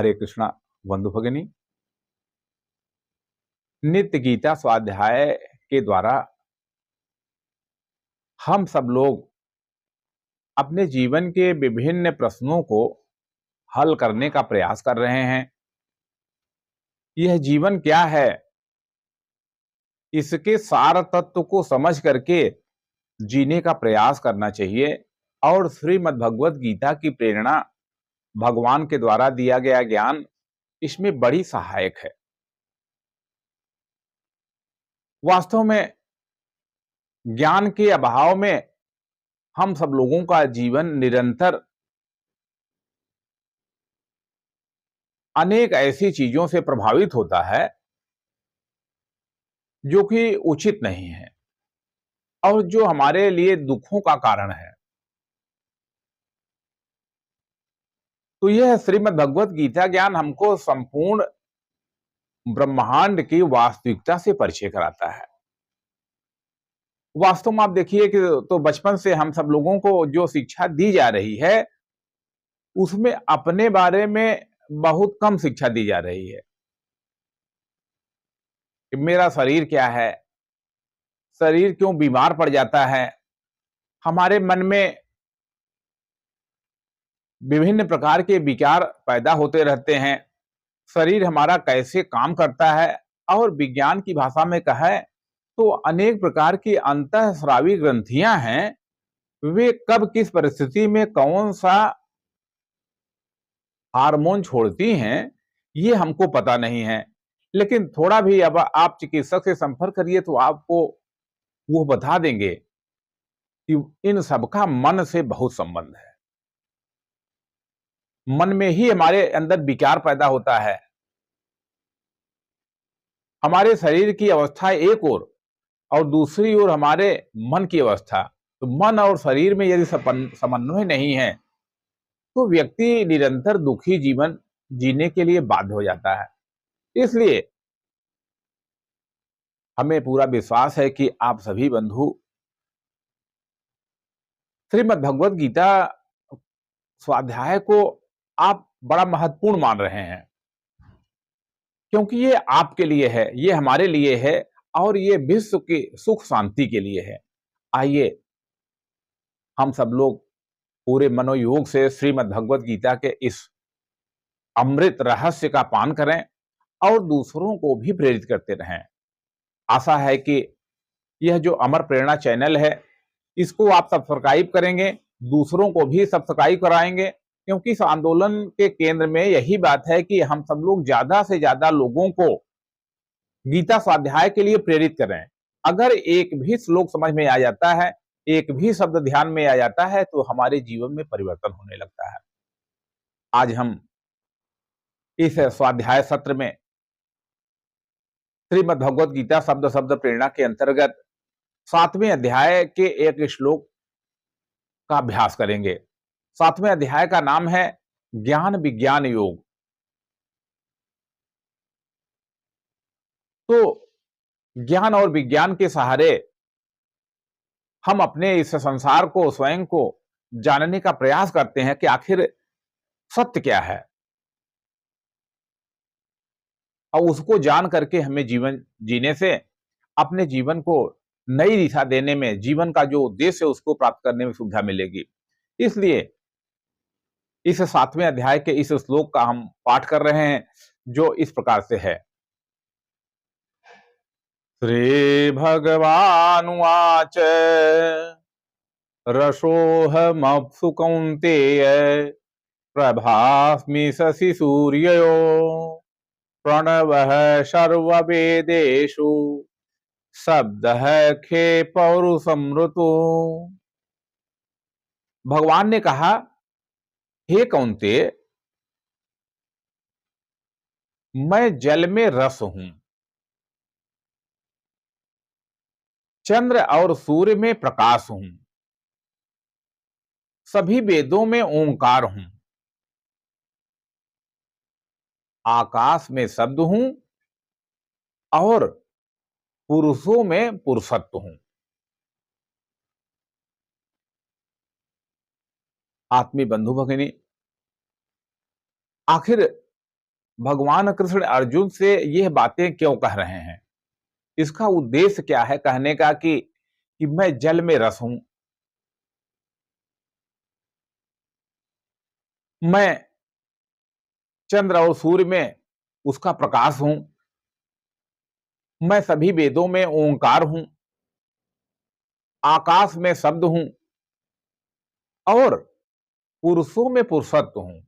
हरे कृष्णा बंधु भगिनी। नित्य गीता स्वाध्याय के द्वारा हम सब लोग अपने जीवन के विभिन्न प्रश्नों को हल करने का प्रयास कर रहे हैं। यह जीवन क्या है, इसके सार तत्व को समझ करके जीने का प्रयास करना चाहिए और श्रीमद् भगवत गीता की प्रेरणा, भगवान के द्वारा दिया गया ज्ञान इसमें बड़ी सहायक है। वास्तव में ज्ञान के अभाव में हम सब लोगों का जीवन निरंतर अनेक ऐसी चीजों से प्रभावित होता है जो कि उचित नहीं है और जो हमारे लिए दुखों का कारण है। तो यह श्रीमद् भगवत गीता ज्ञान हमको संपूर्ण ब्रह्मांड की वास्तविकता से परिचय कराता है। वास्तव में आप देखिए कि तो बचपन से हम सब लोगों को जो शिक्षा दी जा रही है उसमें अपने बारे में बहुत कम शिक्षा दी जा रही है कि मेरा शरीर क्या है, शरीर क्यों बीमार पड़ जाता है, हमारे मन में विभिन्न प्रकार के विकार पैदा होते रहते हैं, शरीर हमारा कैसे काम करता है और विज्ञान की भाषा में कहें तो अनेक प्रकार की अंतःस्रावी ग्रंथियां हैं, वे कब किस परिस्थिति में कौन सा हार्मोन छोड़ती हैं ये हमको पता नहीं है। लेकिन थोड़ा भी अब आप चिकित्सक से संपर्क करिए तो आपको वो बता देंगे कि इन सबका मन से बहुत संबंध है। मन में ही हमारे अंदर विकार पैदा होता है। हमारे शरीर की अवस्था एक ओर और दूसरी ओर हमारे मन की अवस्था। तो मन और शरीर में यदि समन्वय नहीं है तो व्यक्ति निरंतर दुखी जीवन जीने के लिए बाध्य हो जाता है। इसलिए हमें पूरा विश्वास है कि आप सभी बंधु श्रीमद् भगवत गीता स्वाध्याय को आप बड़ा महत्वपूर्ण मान रहे हैं, क्योंकि ये आपके लिए है, ये हमारे लिए है और ये विश्व की सुख शांति के लिए है। आइए हम सब लोग पूरे मनोयोग से श्रीमद् भगवत गीता के इस अमृत रहस्य का पान करें और दूसरों को भी प्रेरित करते रहें। आशा है कि यह जो अमर प्रेरणा चैनल है इसको आप सब्सक्राइब करेंगे, दूसरों को भी सब्सक्राइब कराएंगे, क्योंकि इस आंदोलन के केंद्र में यही बात है कि हम सब लोग ज्यादा से ज्यादा लोगों को गीता स्वाध्याय के लिए प्रेरित करें। अगर एक भी श्लोक समझ में आ जाता है, एक भी शब्द ध्यान में आ जाता है तो हमारे जीवन में परिवर्तन होने लगता है। आज हम इस स्वाध्याय सत्र में श्रीमद् भगवत गीता शब्द शब्द प्रेरणा के अंतर्गत 7वें अध्याय के एक श्लोक का अभ्यास करेंगे। 7वें अध्याय का नाम है ज्ञान विज्ञान योग। तो ज्ञान और विज्ञान के सहारे हम अपने इस संसार को, स्वयं को जानने का प्रयास करते हैं कि आखिर सत्य क्या है और उसको जान करके हमें जीवन जीने से अपने जीवन को नई दिशा देने में, जीवन का जो उद्देश्य है उसको प्राप्त करने में सुविधा मिलेगी। इसलिए इस 7वें अध्याय के इस श्लोक का हम पाठ कर रहे हैं, जो इस प्रकार से है। श्री भगवानुवाच रसोऽहमप्सु कौन्तेय प्रभास्मि शशि सूर्ययो प्रणवः सर्ववेदेषु शब्दः खे पौरुषमृतो। भगवान ने कहा, हे कौन्तेय, मैं जल में रस हूं, चंद्र और सूर्य में प्रकाश हूं, सभी वेदों में ओंकार हूं, आकाश में शब्द हूं और पुरुषों में पुरुषत्व हूं। आत्मी बंधु भगिनी, आखिर भगवान कृष्ण अर्जुन से यह बातें क्यों कह रहे हैं? इसका उद्देश्य क्या है कहने का कि मैं जल में रस हूं, मैं चंद्र और सूर्य में उसका प्रकाश हूं, मैं सभी वेदों में ओंकार हूं, आकाश में शब्द हूं और पुरुषों में पुरुषत्व हूं।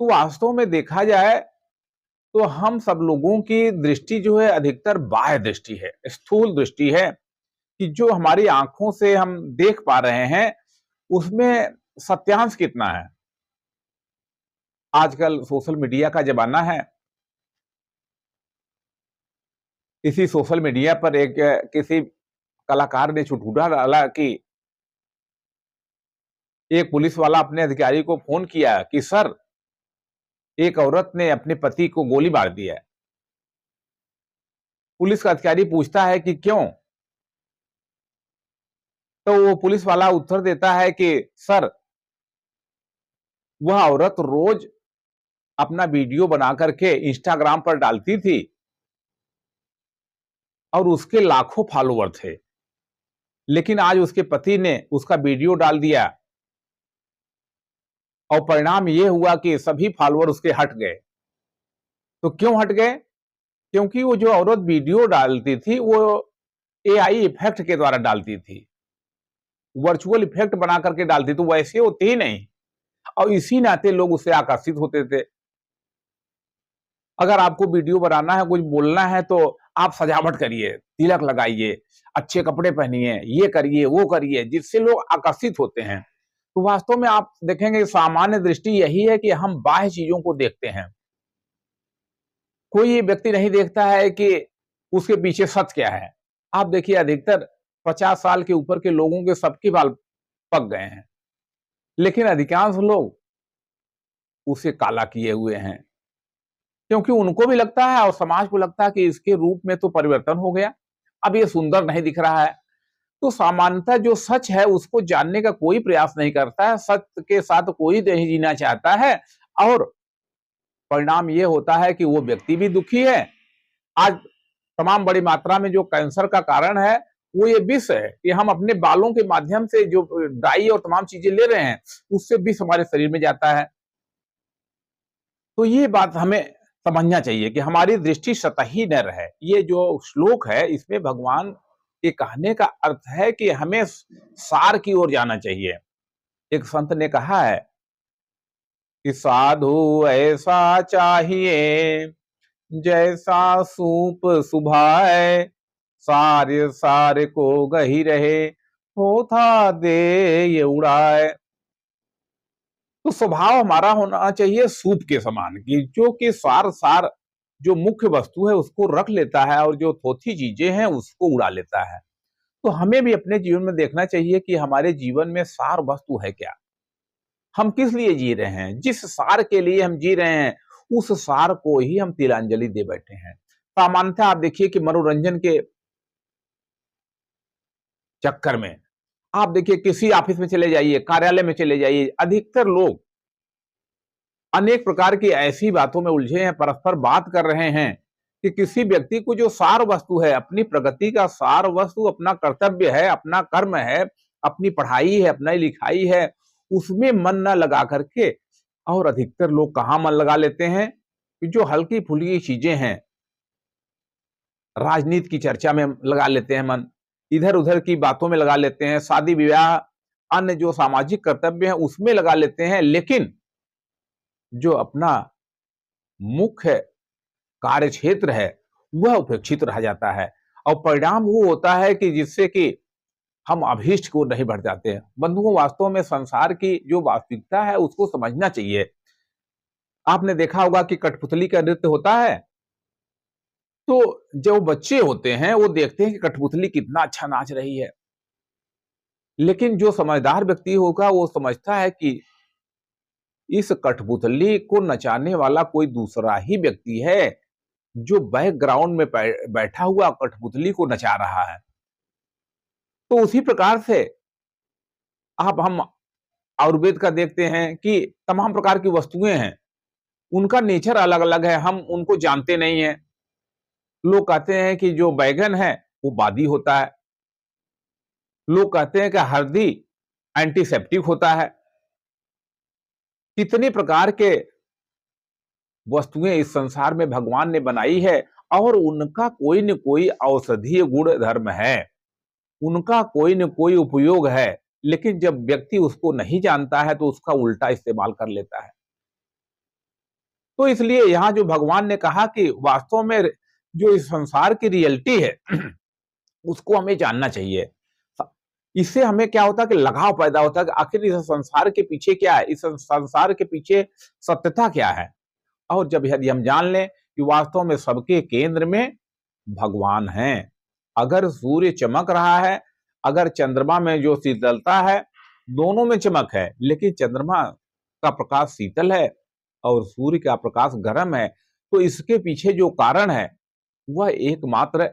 तो वास्तव में देखा जाए तो हम सब लोगों की दृष्टि जो है अधिकतर बाह्य दृष्टि है, स्थूल दृष्टि है, कि जो हमारी आंखों से हम देख पा रहे हैं उसमें सत्यांश कितना है। आजकल सोशल मीडिया का जमाना है। इसी सोशल मीडिया पर एक किसी कलाकार ने चुटकुला डाला कि एक पुलिस वाला अपने अधिकारी को फोन किया कि सर, एक औरत ने अपने पति को गोली मार दिया है। पुलिस का अधिकारी पूछता है कि क्यों? तो वो पुलिस वाला उत्तर देता है कि सर, वह औरत रोज अपना वीडियो बना करके इंस्टाग्राम पर डालती थी और उसके लाखों फॉलोवर थे। लेकिन आज उसके पति ने उसका वीडियो डाल दिया और परिणाम ये हुआ कि सभी फॉलोवर उसके हट गए। तो क्यों हट गए? क्योंकि वो जो औरत वीडियो डालती थी वो एआई इफेक्ट के द्वारा डालती थी, वर्चुअल इफेक्ट बना करके डालती, तो वैसे होती ही नहीं और इसी नाते लोग उससे आकर्षित होते थे। अगर आपको वीडियो बनाना है, कुछ बोलना है तो आप सजावट करिए, तिलक लगाइए, अच्छे कपड़े पहनिए, ये करिए, वो करिए, जिससे लोग आकर्षित होते हैं। तो वास्तव में आप देखेंगे सामान्य दृष्टि यही है कि हम बाह्य चीजों को देखते हैं। कोई ये व्यक्ति नहीं देखता है कि उसके पीछे सच क्या है। आप देखिए अधिकतर 50 साल के ऊपर के लोगों के सबके बाल पक गए हैं, लेकिन अधिकांश लोग उसे काला किए हुए हैं, क्योंकि उनको भी लगता है और समाज को लगता है कि इसके रूप में तो परिवर्तन हो गया, अब ये सुंदर नहीं दिख रहा है। तो सामान्यतः जो सच है उसको जानने का कोई प्रयास नहीं करता है, सत्य के साथ कोई नहीं जीना चाहता है और परिणाम ये होता है कि वो व्यक्ति भी दुखी है। आज तमाम बड़ी मात्रा में जो कैंसर का कारण है वो ये विष है कि हम अपने बालों के माध्यम से जो डाई और तमाम चीजें ले रहे हैं उससे विष हमारे शरीर में जाता है। तो ये बात हमें समझना चाहिए कि हमारी दृष्टि सतही न रहे। ये जो श्लोक है इसमें भगवान के कहने का अर्थ है कि हमें सार की ओर जाना चाहिए। एक संत ने कहा है कि साधु ऐसा चाहिए जैसा सूप सुभाए, सारे सारे को गही रहे, होथा दे ये उड़ाए। तो स्वभाव हमारा होना चाहिए सूप के समान की, जो कि सार सार जो मुख्य वस्तु है उसको रख लेता है और जो थोथी चीजें हैं उसको उड़ा लेता है। तो हमें भी अपने जीवन में देखना चाहिए कि हमारे जीवन में सार वस्तु है क्या, हम किस लिए जी रहे हैं, जिस सार के लिए हम जी रहे हैं उस सार को ही हम तिलांजलि दे बैठे हैं। सामान्यतः आप देखिए कि मनोरंजन के चक्कर में आप देखिए किसी ऑफिस में चले जाइए, कार्यालय में चले जाइए, अधिकतर लोग अनेक प्रकार की ऐसी बातों में उलझे हैं, परस्पर बात कर रहे हैं कि किसी व्यक्ति को जो सार वस्तु है, अपनी प्रगति का सार वस्तु अपना कर्तव्य है, अपना कर्म है, अपनी पढ़ाई है, अपनी लिखाई है, उसमें मन न लगा करके और अधिकतर लोग कहाँ मन लगा लेते हैं कि जो हल्की फुल्की चीजें हैं, राजनीति की चर्चा में लगा लेते हैं मन, इधर उधर की बातों में लगा लेते हैं, शादी विवाह अन्य जो सामाजिक कर्तव्य है उसमें लगा लेते हैं, लेकिन जो अपना मुख्य कार्य क्षेत्र है वह उपेक्षित रह जाता है और परिणाम वो होता है कि जिससे कि हम अभीष्ट को नहीं बढ़ जाते हैं। बंधुओं, वास्तव में संसार की जो वास्तविकता है उसको समझना चाहिए। आपने देखा होगा कि कठपुतली का नृत्य होता है, तो जो बच्चे होते हैं वो देखते हैं कि कठपुतली कितना अच्छा नाच रही है, लेकिन जो समझदार व्यक्ति होगा वो समझता है कि इस कठपुतली को नचाने वाला कोई दूसरा ही व्यक्ति है जो बैकग्राउंड में बैठा हुआ कठपुतली को नचा रहा है। तो उसी प्रकार से आप हम आयुर्वेद का देखते हैं कि तमाम प्रकार की वस्तुएं हैं, उनका नेचर अलग-अलग है, हम उनको जानते नहीं हैं। लोग कहते हैं कि जो बैंगन है, वो बादी होता है। लोग कहते हैं कि हल्दी एंटीसेप्टिक होता है। कितने प्रकार के वस्तुएं इस संसार में भगवान ने बनाई है और उनका कोई न कोई औषधीय गुण धर्म है, उनका कोई न कोई उपयोग है, लेकिन जब व्यक्ति उसको नहीं जानता है तो उसका उल्टा इस्तेमाल कर लेता है। तो इसलिए यहाँ जो भगवान ने कहा कि वास्तव में जो इस संसार की रियलिटी है उसको हमें जानना चाहिए। इससे हमें क्या होता है कि लगाव पैदा होता है कि आखिर इस संसार के पीछे क्या है, इस संसार के पीछे सत्यता क्या है। और जब यदि हम जान लें कि वास्तव में सबके केंद्र में भगवान हैं, अगर सूर्य चमक रहा है, अगर चंद्रमा में जो शीतलता है, दोनों में चमक है, लेकिन चंद्रमा का प्रकाश शीतल है और सूर्य का प्रकाश गर्म है, तो इसके पीछे जो कारण है वह एकमात्र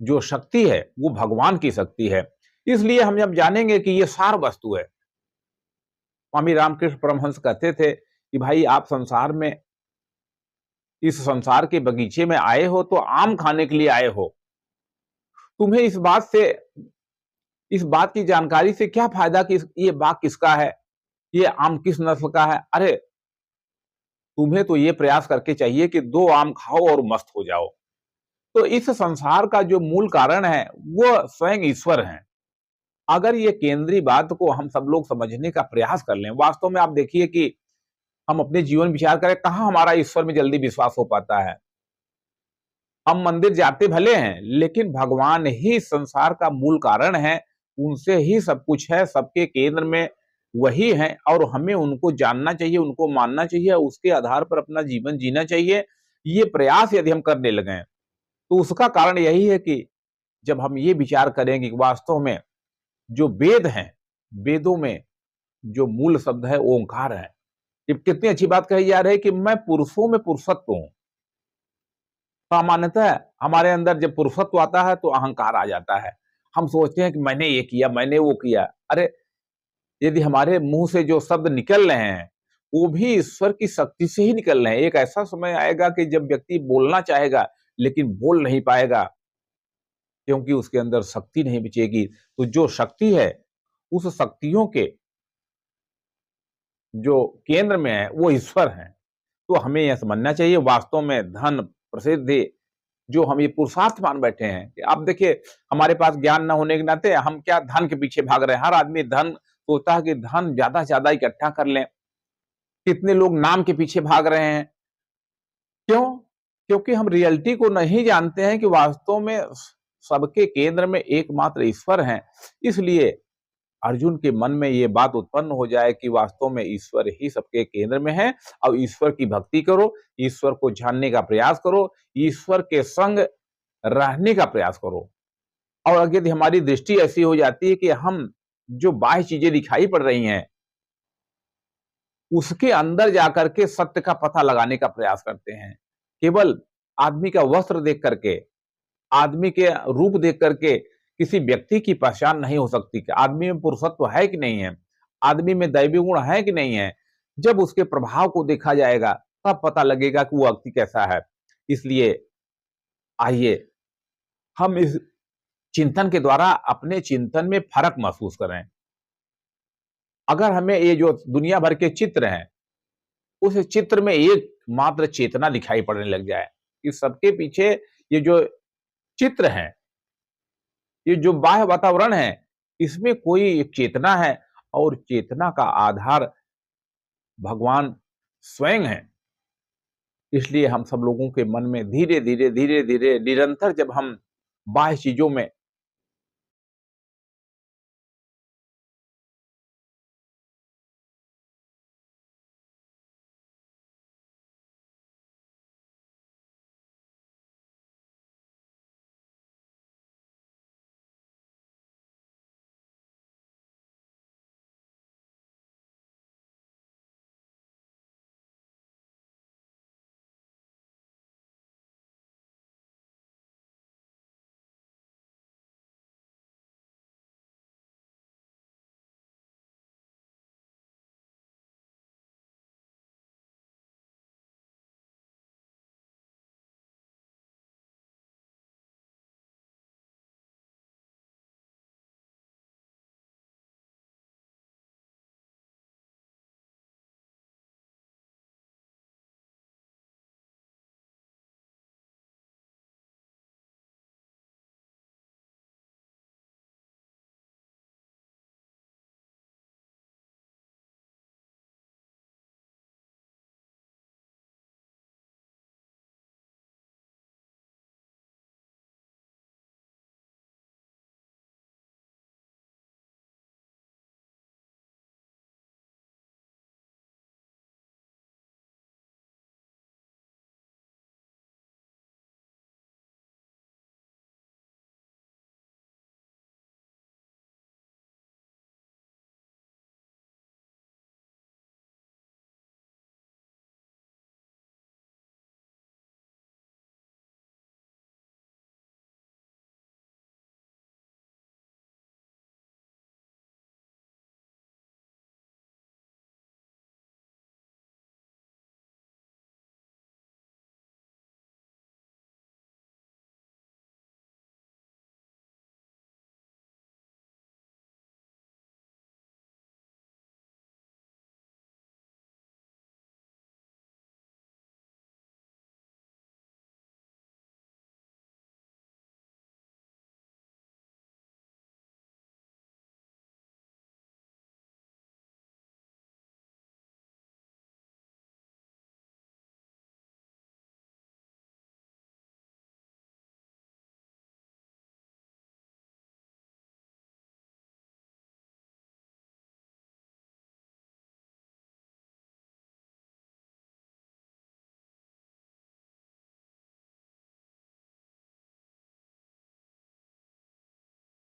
जो शक्ति है वो भगवान की शक्ति है। इसलिए हम जब जानेंगे कि ये सार वस्तु है, स्वामी रामकृष्ण परमहंस कहते थे कि भाई आप संसार में, इस संसार के बगीचे में आए हो तो आम खाने के लिए आए हो। तुम्हें इस बात की जानकारी से क्या फायदा कि ये बाग किसका है, ये आम किस नस्ल का है। अरे तुम्हें तो ये प्रयास करके चाहिए कि 2 आम खाओ और मस्त हो जाओ। तो इस संसार का जो मूल कारण है वो स्वयं ईश्वर है। अगर ये केंद्रीय बात को हम सब लोग समझने का प्रयास कर लें, वास्तव में आप देखिए कि हम अपने जीवन विचार करें, कहाँ हमारा ईश्वर में जल्दी विश्वास हो पाता है। हम मंदिर जाते भले हैं, लेकिन भगवान ही संसार का मूल कारण है, उनसे ही सब कुछ है, सबके केंद्र में वही हैं और हमें उनको जानना चाहिए, उनको मानना चाहिए, उसके आधार पर अपना जीवन जीना चाहिए। ये प्रयास यदि हम करने लगें, तो उसका कारण यही है कि जब हम ये विचार करेंगे कि वास्तव में जो वेद हैं, वेदों में जो मूल शब्द है ओंकार है। ये कितनी अच्छी बात कही जा रही है कि मैं पुरुषों में पुरुषत्व हूँ। सामान्यतः हमारे अंदर जब पुरुषत्व आता है तो अहंकार आ जाता है। हम सोचते हैं कि मैंने ये किया, मैंने वो किया। अरे! यदि हमारे मुँह से जो शब्द निकल रहे हैं, वो भी ईश्वर की शक्ति से ही निकल रहे हैं। एक ऐसा समय आएगा कि जब व्यक्ति बोलना चाहेगा, लेकिन बोल नहीं पाएगा, क्योंकि उसके अंदर शक्ति नहीं बचेगी। तो जो शक्ति है, उस शक्तियों के जो केंद्र में है, वो ईश्वर हैं। तो हमें यह समझना चाहिए वास्तव में धन, प्रसिद्धि जो हम ये पुरुषार्थ मान बैठे हैं कि आप देखिए हमारे पास ज्ञान न होने के नाते हम क्या धन के पीछे भाग रहे हैं। हर आदमी धन सोचता है कि धन ज़्यादा से ज़्यादा इकट्ठा कर लें। कितने लोग नाम के पीछे भाग रहे हैं। क्यों? क्योंकि हम रियलिटी को नहीं जानते हैं कि वास्तव में सबके केंद्र में एकमात्र ईश्वर हैं। इसलिए अर्जुन के मन में ये बात उत्पन्न हो जाए कि वास्तव में ईश्वर ही सबके केंद्र में है और ईश्वर की भक्ति करो, ईश्वर को जानने का प्रयास करो, ईश्वर के संग रहने का प्रयास करो। और अगर यदि हमारी दृष्टि ऐसी हो जाती है कि हम जो बाह्य चीजें दिखाई पड़ रही हैं, उसके अंदर जाकर के सत्य का पता लगाने का प्रयास करते हैं। केवल आदमी का वस्त्र देख करके, आदमी के रूप देख करके किसी व्यक्ति की पहचान नहीं हो सकती कि आदमी में पुरुषत्व है कि नहीं है, आदमी में दैवी गुण है कि नहीं है। जब उसके प्रभाव को देखा जाएगा, तब पता लगेगा कि वो व्यक्ति कैसा है। इसलिए आइए हम इस चिंतन के द्वारा अपने चिंतन में फर्क महसूस करें। अगर हमें ये जो दुनिया भर के चित्र हैं, उस चित्र में एक मात्र चेतना दिखाई पड़ने लग जाए कि सबके पीछे ये जो चित्र है, ये जो बाह्य वातावरण है, इसमें कोई एक चेतना है और चेतना का आधार भगवान स्वयं है। इसलिए हम सब लोगों के मन में धीरे-धीरे, धीरे-धीरे निरंतर जब हम बाह्य चीज़ों में